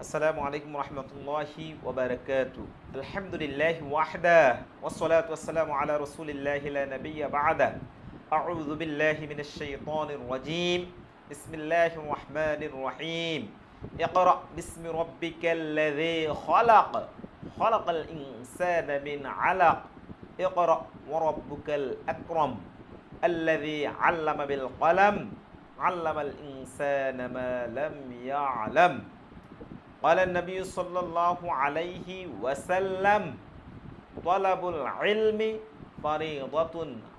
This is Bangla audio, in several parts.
আসসালামু আলাইকুম রহমতুল্লাহি ওবারাকাতু। আলহামদুলিল্লাহ ওয়াহদা ওয়াসসালাতু ওয়াসসালামু আলা রাসূলিল্লাহি লা নাবিয়্যা বা'দা। আউযু বিল্লাহি মিনাশ শাইতানির রাজীম। বিসমিল্লাহির রহমানির রহিম। ইকরা বিসমি রাব্বিকাল্লাযী খালাক। খালাকাল ইনসানা মিন আলাক। ইকরা ওয়া রাব্বুকাল আকরাম। আল্লাযী আল্লামা বিল কলম। আল্লামাল ইনসানা মা লাম ইয়া'লাম। قال النبي صلى الله عليه وسلم طلب العلم فريضة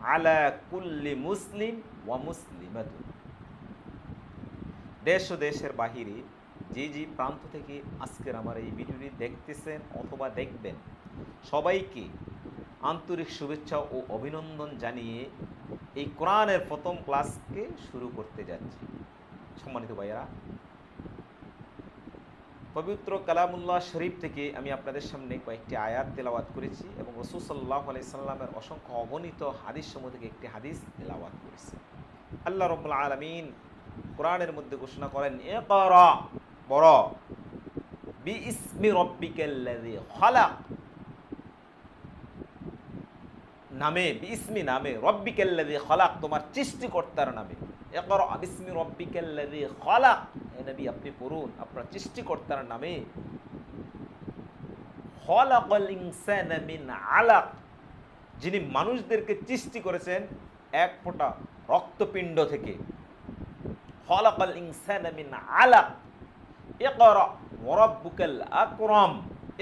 على كل مسلم ومسلمة। দেশ ও দেশের বাহিরে যে প্রান্ত থেকে আজকের আমার এই ভিডিওটি দেখতেছেন অথবা দেখবেন, সবাইকে আন্তরিক শুভেচ্ছা ও অভিনন্দন জানিয়ে এই কোরআনের প্রথম ক্লাসকে শুরু করতে যাচ্ছি। সম্মানিত ভাইয়েরা, পবিত্র কালামুল্লাহ শরীফ থেকে আমি আপনাদের সামনে কয়েকটি আয়াত তেলাওয়াত করেছি এবং রাসূল সাল্লাল্লাহু আলাইহি সাল্লামের অসংখ্য অগণিত হাদিস সমূহ থেকে একটি হাদিস তেলাওয়াত করেছি। আল্লাহ রাব্বুল আলামিন কোরআনের মধ্যে ঘোষণা করেন, ইকরা, পড়ো, বিইসমি রাব্বিকাল্লাযী খালাক, নামে, বিইসমি নামে, রাব্বিকাল্লাযী খালাক, তোমার সৃষ্টিকর্তার নামে। ইকরা বিসমি রাব্বিকাল্লাযী খালাক, হে নবী আপনি পড়ুন আপনার সৃষ্টিকর্তার নামে। খালাকাল ইনসানা মিন আলাক, যিনি মানুষদেরকে সৃষ্টি করেছেন এক ফোঁটা রক্তপিণ্ড থেকে। খালাকাল ইনসানা মিন আলাক। ইকরা ওয়া রাব্বুকাল আকরাম,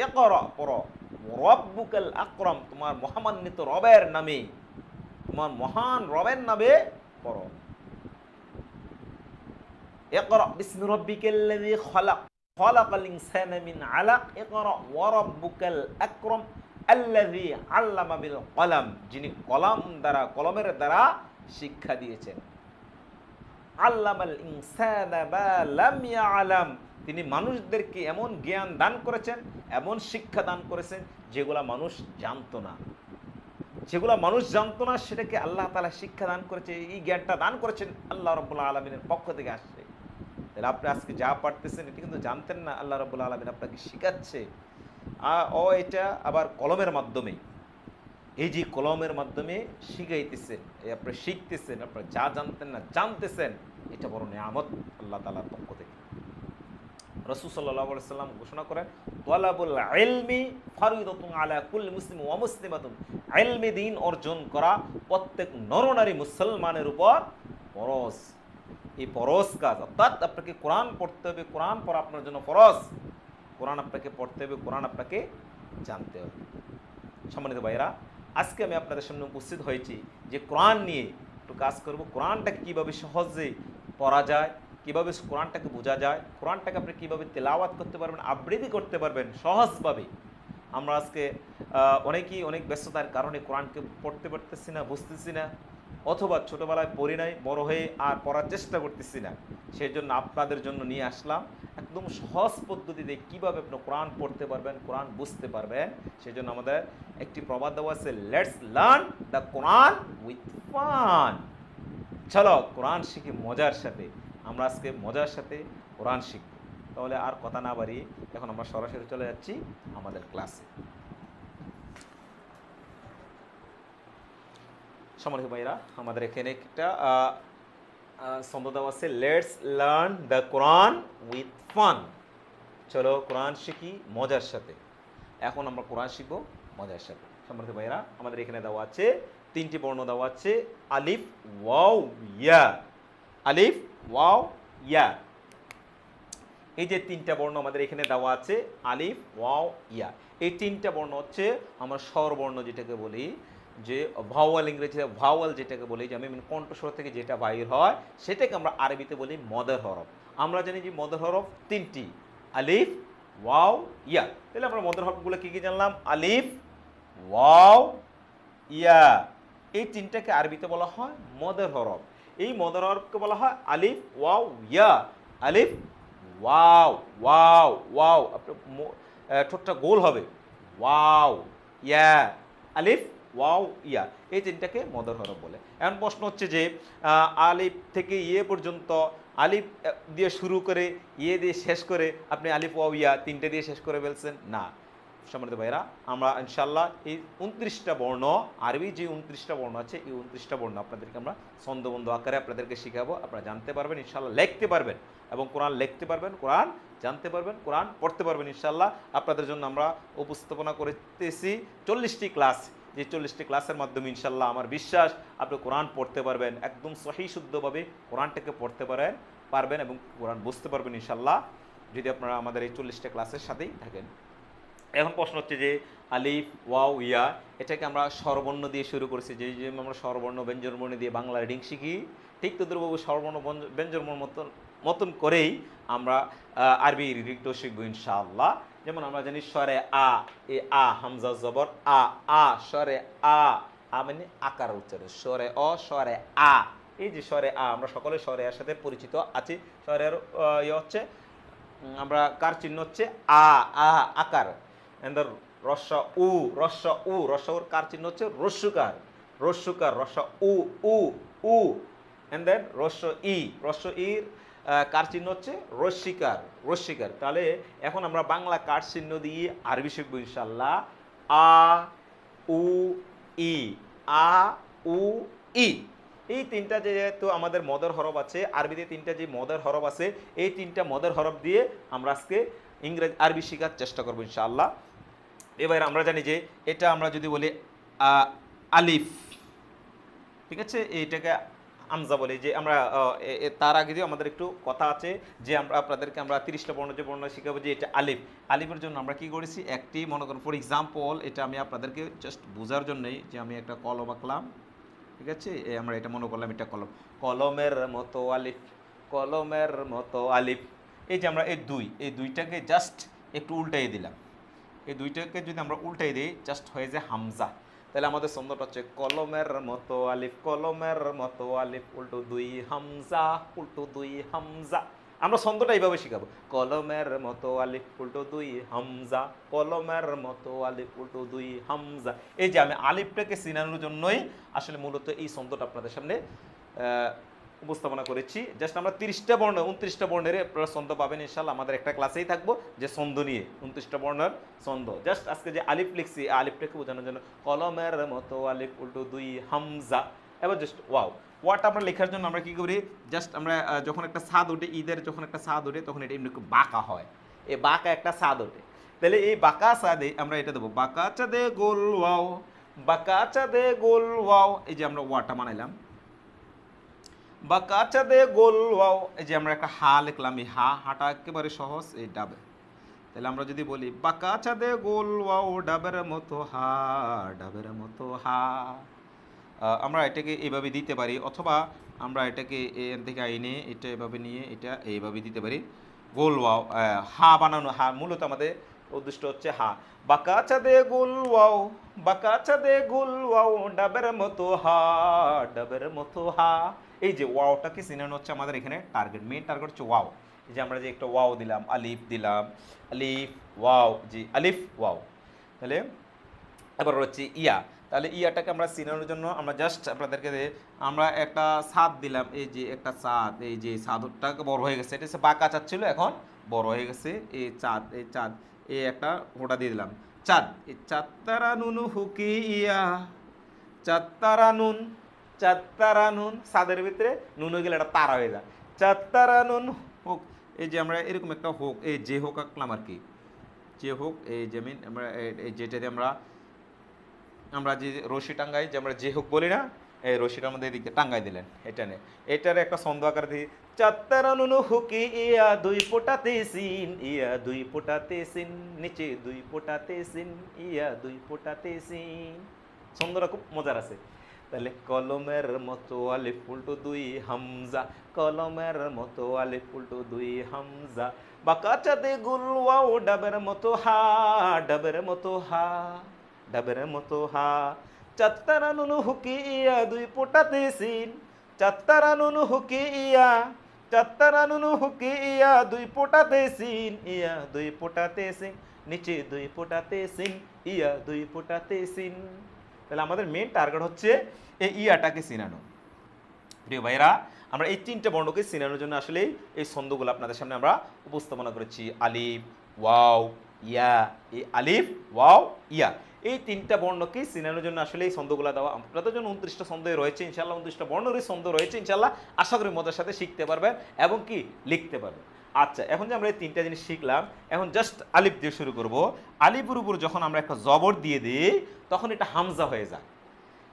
ইকরা পড়ো, ওয়া রাব্বুকাল আকরাম, তোমার মহামান্বিত রবের নামে, তোমার মহান রবের নামে পড়ো। ইকরা বিসমি রাব্বিকাল্লাযী খালাক, খালাকাল ইনসানা মিন আলাক, ইকরা ওয়া রাব্বুকাল আকরাম আল্লাযী আল্লামা বিল কলম, যিনি কলমের দ্বারা শিক্ষা দিয়েছেন। আল্লামাল ইনসানা মা লাম ইয়ালাম, তিনি মানুষদেরকে এমন জ্ঞান দান করেছেন, এমন শিক্ষা দান করেছেন যেগুলা মানুষ জানতো না। যেগুলা মানুষ জানতো না সেটাকে আল্লাহ তাআলা শিক্ষা দান করেছে। এই জ্ঞানটা দান করেছেন আল্লাহ রাব্বুল আলামিনের পক্ষ থেকে আসছে। তাহলে আপনি আজকে যা পারতেছেন এটা কিন্তু জানতেন না, আল্লাহ রাব্বুল আলামিন আপনাকে শিখাচ্ছে। এটা আবার কলমের মাধ্যমে, এই যে কলমের মাধ্যমে শিখাইতেছেন, এই আপনি শিখতেছেন, আপনার যা জানতেন না জানতেছেন, এটা বড় নিয়ামত আল্লাহ তাআলার পক্ষ থেকে। রাসূল সাল্লাল্লাহু আলাইহি সাল্লাম ঘোষণা করেন, তালাবুল ইলমি ফারিদাতুন আলা কুল্লি মুসলিম ওয়া মুসলিমাতুন, ইলমি দ্বীন অর্জন করা প্রত্যেক নরনারী মুসলমানের উপর ফরজ। এই ফরজ কাজ, অর্থাৎ আপনাকে কোরআন পড়তে হবে, কোরআন পড়া আপনার জন্য ফরজ। কোরআন আপনাকে পড়তে হবে, কোরআন আপনাকে জানতে হবে। সম্মানিত ভাইয়েরা, আজকে আমি আপনাদের সামনে উপস্থিত হয়েছি যে কোরআন নিয়ে একটু কাজ করব। কোরআনটাকে কীভাবে সহজে পড়া যায়, কীভাবে কোরআনটাকে বোঝা যায়, কোরআনটাকে আপনি কীভাবে তেলাওয়াত করতে পারবেন, আবৃত্তি করতে পারবেন সহজভাবে। আমরা আজকে অনেকেই অনেক ব্যস্ততার কারণে কোরআনকে পড়তে পারতেছি না, বুঝতেছি না, অথবা ছোটোবেলায় পড়ি নাই, বড় হয়ে আর পড়ার চেষ্টা করতেছি না। সেই জন্য আপনাদের জন্য নিয়ে আসলাম একদম সহজ পদ্ধতিতে কীভাবে আপনি কোরআন পড়তে পারবেন, কোরআন বুঝতে পারবেন। সেই জন্য আমাদের একটি প্রবাদ দেওয়া আছে, let's learn the Quran with fun. চলো কোরআন শিখি মজার সাথে। আমরা আজকে মজার সাথে কোরআন শিখব। তাহলে আর কথা না বাড়িয়ে এখন আমরা সরাসরি চলে যাচ্ছি আমাদের ক্লাসে। সম্মানিত ভাইরা, আমাদের এখানে একটা ছন্দ দেওয়া আছে, let's learn the Quran with fun. চলো কোরআন শিখি মজার সাথে। এখন আমরা কোরআন শিখব মজার সাথে। সম্মানিত ভাইরা, আমাদের এখানে দেওয়া আছে তিনটি বর্ণ দেওয়া আছে, আলিফ ওয়াও ইয়া। আলিফ ওয়াও ইয়া, এই যে তিনটা বর্ণ আমাদের এখানে দেওয়া আছে, আলিফ ওয়াও ইয়া। এই তিনটা বর্ণ হচ্ছে আমরা স্বরবর্ণ যেটাকে বলি, যে ভাওয়াল, ইংরেজিতে ভাওয়াল যেটাকে বলি, যে আমি কণ্ঠস্বর থেকে যেটা বাইর হয় সেটাকে আমরা আরবিতে বলি মদের হরফ। আমরা জানি যে মদের হরফ তিনটি, আলিফ ওয়াও ইয়া। তাহলে আমরা মদের হরফগুলো কী কী জানলাম, আলিফ ওয়াও ইয়া, এই তিনটাকে আরবিতে বলা হয় মদের হরফ। এই মদের হরফকে বলা হয় আলিফ ওয়াও ইয়া। আলিফ ওয়াও ওয়াও ওয়াও, আপনার ঠোঁটটা গোল হবে, ওয়াও ইয়া, আলিফ ওয়াও ইয়া, এই তিনটাকে মদের হরফ বলে। এখন প্রশ্ন হচ্ছে যে আলিফ থেকে ইয়ে পর্যন্ত আলিফ দিয়ে শুরু করে ইয়ে দিয়ে শেষ করে আপনি আলিফ ওয়াও ইয়া তিনটে দিয়ে শেষ করে ফেলছেন না। সম্মানিত ভাইরা, আমরা ইনশাল্লাহ এই 29টা বর্ণ, আরবি যে 29টা বর্ণ আছে, এই 29টা বর্ণ আপনাদেরকে আমরা ছন্দবদ্ধ আকারে আপনাদেরকে শিখাবো। আপনারা জানতে পারবেন, ইনশাল্লাহ লিখতে পারবেন, এবং কোরআন লিখতে পারবেন, কোরআন জানতে পারবেন, কোরআন পড়তে পারবেন। ইনশাল্লাহ আপনাদের জন্য আমরা উপস্থাপনা করতেছি 40টি ক্লাস, যে 40টি ক্লাসের মাধ্যমে ইনশাল্লাহ আমার বিশ্বাস আপনি কোরআন পড়তে পারবেন, একদম সহি শুদ্ধভাবে কোরআনটাকে পড়তে পারবেন এবং কোরআন বুঝতে পারবেন ইনশাল্লাহ, যদি আপনারা আমাদের এই 40টা ক্লাসের সাথেই থাকেন। এখন প্রশ্ন হচ্ছে যে আলিফ ওয়াও ইয়া এটাকে আমরা স্বরবর্ণ দিয়ে শুরু করেছি, যে আমরা স্বরবর্ণ ব্যঞ্জনবর্ণ দিয়ে বাংলা রিডিং শিখি, ঠিক তদ্রুপভাবে স্বরবর্ণ ব্যঞ্জনবর্ণ মতন করেই আমরা আরবি রিডিংটাও শিখবো ইনশাআল্লাহ। যেমন আমরা জানি স্বরে আ, এ আ হামজা জবর আ স্বরে আ মানে আকার উচ্চারণ, স্বরে অ স্বরে আ। এই যে স্বরে আ, আমরা সকলে স্বরে আর সাথে পরিচিত আছি। স্বরের ইয়ে হচ্ছে, আমরা কার চিহ্ন হচ্ছে আ আকার, এন্ড রস্য উ রস্যর কার চিহ্ন হচ্ছে রস্যকার রস্য উ এন্ড দেন রস্য ইর কার চিহ্ন হচ্ছে রস্যিকার। তাহলে এখন আমরা বাংলা কার চিহ্ন দিয়ে আরবি শিখবো ইনশাল্লাহ। আ উ ই এই তিনটা যেহেতু আমাদের মদের হরফ আছে, আরবিতে তিনটা যে মদের হরফ আছে, এই তিনটা মদের হরফ দিয়ে আমরা আজকে আরবি শেখার চেষ্টা করবো ইনশাআল্লাহ। এবার আমরা জানি যে এটা আমরা যদি বলি আলিফ, ঠিক আছে, এইটাকে হামজা বলি। যে আমরা তার আগে যে আমাদের একটু কথা আছে, যে আমরা আপনাদেরকে 30টা বর্ণ যে বর্ণ শিখাবো, যে এটা আলিফের জন্য আমরা কি করেছি, একটি মনে করুন ফর এক্সাম্পল, এটা আমি আপনাদেরকে জাস্ট বোঝার জন্যই যে আমি একটা কলম আঁকলাম, ঠিক আছে, আমরা এটা মনে করলাম এটা কলমের মতো আলিফ। এই যে আমরা এই দুইটাকে জাস্ট একটু উল্টাই দিলাম, এই দুইটাকে যদি আমরা উল্টাই দিই জাস্ট হয়ে যায় হামজা। তাহলে আমাদের ছন্দটা হচ্ছে কলমের মতো আলিফ উল্টো দুই হামজা। আমরা ছন্দটা এইভাবে শিখাবো, কলমের মতো আলিফ উল্টো দুই হামজা, কলমের মতো আলিফ উল্টো দুই হামজা। এই যে আমি আলিফটাকে চিনানোর জন্যই আসলে মূলত এই ছন্দটা আপনাদের সামনে উপস্থাপনা করেছি। জাস্ট আমরা 30টা বর্ণ 29টা বর্ণের ছন্দ পাবেন ইনশাআল্লাহ। আমাদের একটা ক্লাসেই থাকবো যে ছন্দ নিয়ে, 29টা বর্ণের ছন্দ। জাস্ট আজকে যে আলিফ লিখছি, আলিফটাকে বোঝানোর জন্য কলমের মতো আলিফ উল্টো দুই হামজা। এবার জাস্ট ওয়াটা আমরা লেখার জন্য আমরা কি করি, জাস্ট আমরা যখন একটা ছাদ ওঠে, ঈদের যখন একটা ছাদ ওঠে, তখন এটা এমনি বাঁকা হয়, এই বাঁকা একটা ছাদ ওঠে। তাহলে এই বাঁকা ছাদে আমরা এটা দেবো, বাঁকা চাঁদে গোল ওয়াও, এই যে আমরা ওয়াটা বানাইলাম, বাঁকা চাঁদে গোল ওয়াও। এই যে আমরা একটা হা লিখলাম, এই হাটা একেবারে সহজ, এই ডাবে। তাহলে আমরা যদি বলি বাঁকা চাঁদে গোল ওয়াও ডাবের মতো হা, আমরা এটাকে এইভাবে দিতে পারি, অথবা আমরা এটাকে এখান থেকে আইনে এটা এভাবে নিয়ে এটা এইভাবে দিতে পারি। গোল ওয়াও হা বানানো, হা মূলত আমাদের উদ্দেশ্য হচ্ছে হা। বাঁকা চাঁদে গোল ওয়াও ডাবের মতো হা। এই যে ওয়াওটাকে চিনানো হচ্ছে আমাদের এখানে টার্গেট, মেইন টার্গেট হচ্ছে ওয়াও। এই যে আমরা যে একটা ওয়াও দিলাম, আলিফ ওয়াও, জি আলিফ ওয়াও। তাহলে এবার হচ্ছে ইয়া, তাহলে ইয়াটাকে আমরা চিনানোর জন্য আমরা জাস্ট আপনাদেরকে আমরা একটা ছাদ দিলাম, এই যে একটা ছাদ, এই যে ছাদটাকে বড় হয়ে গেছে, এটা হচ্ছে বাঁকা চাঁদ ছিল, এখন বড় হয়ে গেছে এই চাঁদ, এই একটা ফোঁটা দিয়ে দিলাম চাঁদ। এই চাঁদতারা নুন হুকি ইয়া, চাঁদতারা নুন ছাদের ভিতরে নুন হয়ে গেলে একটা তারা হয়ে যায়, চাঁদতারা নুন হোক। এই যে আমরা এরকম একটা হোক, এই যে হোক আঁকলাম আর কি, যে হোক, এই যেমন আমরা এই যেটাতে আমরা যে রশি টাঙ্গাই, যে আমরা যে হোক বলি না, এই রশিটার মধ্যে এদিকে টাঙ্গাই দিলেন, এটা নিয়ে এটার একটা ছন্দ আকার দিয়ে চাত্তারানুনু হুকি ইয়া দুই ফোঁটাতে সিন, নিচে দুই ফোঁটাতে সিন, ইয়া দুই ফোঁটাতে সিন। ছন্দটা খুব মজার আছে। তাহলে কলমের মতো আলিফ উল্টো দুই হামজা, কলমের মতো আলিফ উল্টো দুই হামজা, বাঁকা চাঁদে গোল ওয়াও ডাবের মতো হা, চাত্তারা নুনু হুকি ইয়া দুই ফোঁটাতে সিন, চাত্তারা নুনু হুকি ইয়া দুই ফোঁটাতে সিন, ইয়া দুই ফোঁটাতে সিন, নিচে দুই ফোঁটাতে সিন, ইয়া দুই ফোঁটাতে সিন। তাহলে আমাদের মেন টার্গেট হচ্ছে এই ইয়াটাকে চিনানো। প্রিয় ভাইরা, আমরা এই তিনটা বর্ণকে চিনানোর জন্য আসলে এই ছন্দগুলো আপনাদের সামনে আমরা উপস্থাপনা করেছি। আলিফ, ওয়াও, ইয়া। এই আলিফ, ওয়াও, ইয়া এই তিনটা বর্ণকে চিনানোর জন্য আসলে এই ছন্দগুলো দেওয়া। আপনাদের জন্য 29টা ছন্দ রয়েছে ইনশাআল্লাহ, 29টা বর্ণের ছন্দ রয়েছে ইনশাআল্লাহ। আশা করি মজার সাথে শিখতে পারবেন এবং কি লিখতে পারবেন। আচ্ছা, এখন যে আমরা এই তিনটা জিনিস শিখলাম, এখন জাস্ট আলিফ দিয়ে শুরু করব। আলিফের উপর যখন আমরা একটা জবর দিয়ে দিই তখন এটা হামজা হয়ে যায়।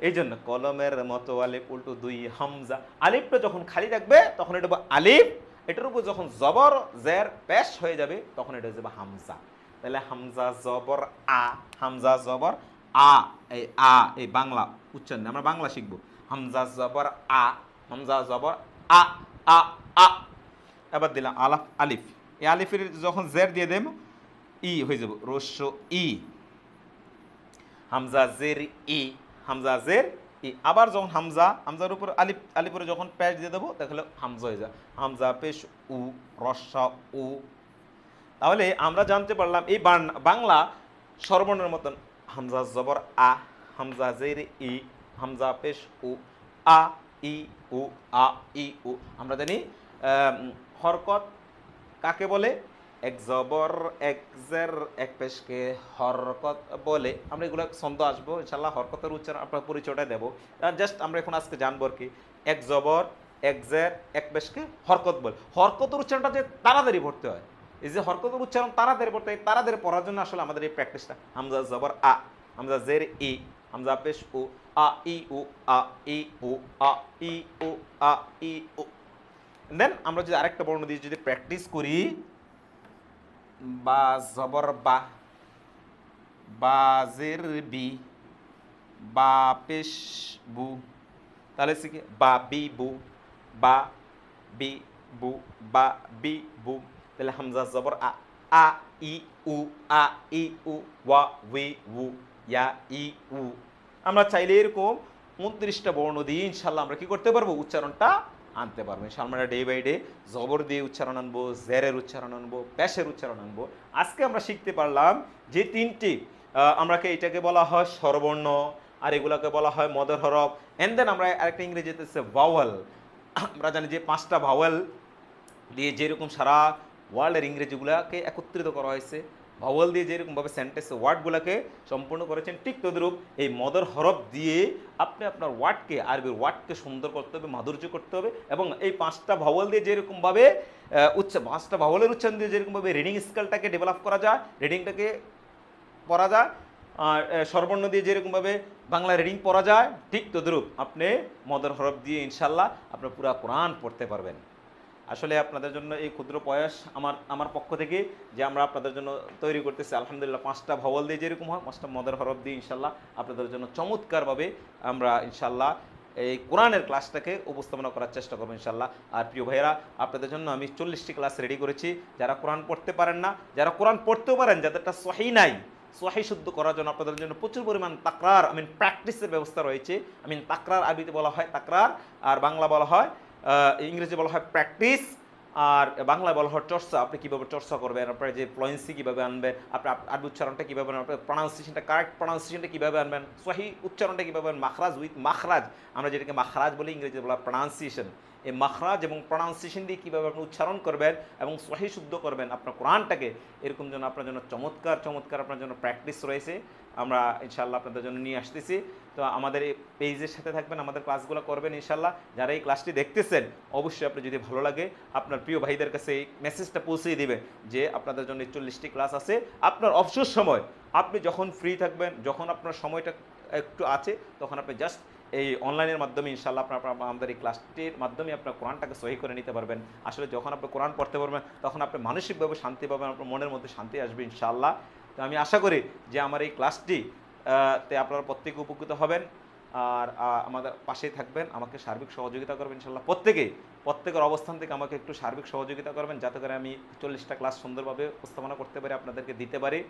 এই জন্য কলমের মতো আলিফ উল্টো দুই হামজা। আলিফটা যখন খালি থাকবে তখন এটা আলিফ, এটার উপর যখন জবর জের পেশ হয়ে যাবে তখন এটা হয়ে যাবে হামজা। তাহলে হামজা জবর আ, হামজা জবর আ। এই আ এই বাংলা উচ্চারণ আমরা বাংলা শিখবো। হামজা জবর আ, হামজা জবর আ, আ, আ। এবার দিলাম আলাফ আলিফ। এই আলিফের যখন জের দিয়ে দেব ই হয়ে যাব রস্য ই। হামজা জের ই, হামজা জের ই। আবার যখন হামজা, হামজার উপর আলিফ, আলিফের যখন পেশ দিয়ে দেবো তাহলে হামজা হয়ে যায় হামজা পেশ উ রস্যা উ। তাহলে আমরা জানতে পারলাম এই বাংলা স্বরবর্ণের মতন হামজা জবর আ, হামজা জের ই, হামজা পেশ উ, আ ই উ, আ ই উ। আমরা জানি হরকত কাকে বলে? এক জবর এক জের এক পেশকে হরকত বলে। আমরা এগুলো ছন্দ আসবো ইনশাআল্লাহ, হরকতের উচ্চারণ আপনার পরিচয়টা দেবো। জাস্ট আমরা এখন আজকে জানবো আর কি, এক জবর এক জের এক পেশকে হরকত বলে। হরকতের উচ্চারণটা যে তাড়াতাড়ি পড়তে হয়, এই যে হরকতের উচ্চারণ তাড়াতাড়ি পড়তে হয়, তাড়াতাড়ি পড়ার জন্য আসলে আমাদের এই প্র্যাকটিসটা। হামজা জবর আ, হামজা জের ই, হামজা পেশ উ, আ ই উ, আ ই উ, আ ই উ, আ ই উ। দেন আমরা যদি আরেকটা বর্ণ দিয়ে যদি প্র্যাকটিস করি, বা জবর বা, বা জের বি, বা পেশ বু। তাহলে কি বা বি বু, বা বি বু, বা বি বু। তাহলে হামজা জবর আ, আ ই উ, আ ই উ, ওয়া উই উ, ইয়া ই উ। আমরা চাইলে এরকম 29টা বর্ণ দিয়ে ইনশাআল্লাহ আমরা কি করতে পারবো? উচ্চারণটা আনতে পারবো ইনশাআল্লাহ। আমরা ডে বাই ডে জবর দিয়ে উচ্চারণ আনবো, জেরের উচ্চারণ আনবো, পেশের উচ্চারণ আনবো। আজকে আমরা শিখতে পারলাম যে তিনটি আমরাকে এটাকে বলা হয় স্বরবর্ণ, আর এগুলোকে বলা হয় মদের হরফ। এন্ড দেন আমরা আরেকটা ইংরেজিতে হচ্ছে ভাওয়াল। আমরা জানি যে 5টা ভাওয়াল দিয়ে যেরকম সারা ওয়ার্ল্ডের ইংরেজিগুলোকে একত্রিত করা হয়েছে, ভাওয়াল দিয়ে যেরকমভাবে সেন্টেন্সে ওয়ার্ডগুলোকে সম্পূর্ণ করেছেন, ঠিক তদ্রূপ এই মদের হরফ দিয়ে আপনি আপনার ওয়ার্ডকে, আরবির ওয়ার্ডকে সুন্দর করতে হবে, মাধুর্য করতে হবে। এবং এই 5টা ভাওয়াল দিয়ে যেরকমভাবে 5টা ভাওয়ালের উচ্চারণ দিয়ে যেরকমভাবে রিডিং স্কেলটাকে ডেভেলপ করা যায়, রিডিংটাকে পড়া যায়, আর স্বরবর্ণ দিয়ে যেরকমভাবে বাংলা রিডিং পড়া যায়, ঠিক তদ্রূপ আপনি মদের হরফ দিয়ে ইনশাল্লাহ আপনার পুরা কোরআন পড়তে পারবেন। আসলে আপনাদের জন্য এই ক্ষুদ্র প্রয়াস আমার পক্ষ থেকে যে আমরা আপনাদের জন্য তৈরি করতেছি, আলহামদুলিল্লাহ 5টা ভাওয়াল দিয়ে যেরকম হয় 5টা মদের হরফ দিয়ে ইনশাল্লাহ আপনাদের জন্য চমৎকারভাবে আমরা ইনশাল্লাহ এই কোরআনের ক্লাসটাকে উপস্থাপনা করার চেষ্টা করবো ইনশাল্লাহ। আর প্রিয় ভাইয়েরা, আপনাদের জন্য আমি 40টি ক্লাস রেডি করেছি। যারা কোরআন পড়তে পারেন না, যারা কোরআন পড়তেও পারেন, যাদেরটা সহি নাই, সহি শুদ্ধ করার জন্য আপনাদের জন্য প্রচুর পরিমাণ তাকরার প্র্যাকটিসের ব্যবস্থা রয়েছে। তাকরার আরবিতে বলা হয় তাকরার, আর বাংলা বলা হয়, ইংরেজি বলা হয় প্র্যাকটিস, আর বাংলায় বলা হয় চর্চা। আপনি কীভাবে চর্চা করবেন, আপনার যে ফ্লুয়েন্সি কীভাবে আনবেন, আপনার আরবি উচ্চারণটা কীভাবে আনবেন, আপনার প্রনাউন্সিয়েশনটা কারেক্ট প্রনাউন্সিয়েশনটা কীভাবে আনবেন, সহি উচ্চারণটা কীভাবে আনবেন, মাখরাজ উইথ মাখরাজ, আমরা যেটাকে মাখরাজ বলি, ইংরেজি বলা প্রনাউন্সিয়েশন। এই মাখরাজ এবং প্রনাউন্সিয়েশন দিয়ে কীভাবে আপনি উচ্চারণ করবেন এবং সহি শুদ্ধ করবেন আপনার কোরআনটাকে, এরকম জন্য আপনার জন্য চমৎকার চমৎকার আপনার জন্য প্র্যাকটিস রয়েছে। আমরা ইনশাআল্লাহ আপনাদের জন্য নিয়ে আসতেছি। তো আমাদের এই পেজের সাথে থাকবেন, আমাদের ক্লাসগুলো করবেন ইনশাআল্লাহ। যারা এই ক্লাসটি দেখতেছেন, অবশ্যই আপনি যদি ভালো লাগে আপনার প্রিয় ভাইদের কাছে এই মেসেজটা পৌঁছে দিবেন যে আপনাদের জন্য 40টি ক্লাস আছে। আপনার অবসর সময় আপনি যখন ফ্রি থাকবেন, যখন আপনার সময়টা একটু আছে, তখন আপনি জাস্ট এই অনলাইনের মাধ্যমে ইনশাআল্লাহ আপনার আমাদের এই ক্লাসটির মাধ্যমে আপনার কোরআনটাকে সহি করে নিতে পারবেন। আসলে যখন আপনি কোরআন পড়তে পারবেন তখন আপনি মানসিকভাবে শান্তি পাবেন, আপনার মনের মধ্যে শান্তি আসবে ইনশাআল্লাহ। তো আমি আশা করি যে আমার এই ক্লাসটি তে আপনারা প্রত্যেকে উপকৃত হবেন, আর আমাদের পাশেই থাকবেন, আমাকে সার্বিক সহযোগিতা করবেন ইনশাআল্লাহ। প্রত্যেকের অবস্থান থেকে আমাকে একটু সার্বিক সহযোগিতা করবেন, যাতে করে আমি 40টা ক্লাস সুন্দরভাবে উপস্থাপনা করতে পারি, আপনাদেরকে দিতে পারি।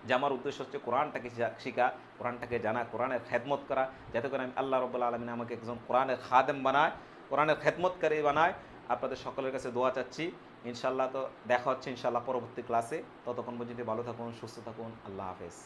যে আমার উদ্দেশ্য হচ্ছে কোরআনটাকে শেখা, কোরআনটাকে জানা, কোরআনের খেদমত করা, যাতে করে আমি আল্লাহ রাব্বুল আলামিন আমাকে একজন কোরআনের খাদেম বানায়, কোরআনের খেদমতকারী বানায়। আপনাদের সকলের কাছে দোয়া চাচ্ছি ইনশাআল্লাহ। তো দেখা হচ্ছে ইনশাআল্লাহ পরবর্তী ক্লাসে। ততক্ষণ পর্যন্ত ভালো থাকুন, সুস্থ থাকুন। আল্লাহ হাফেজ।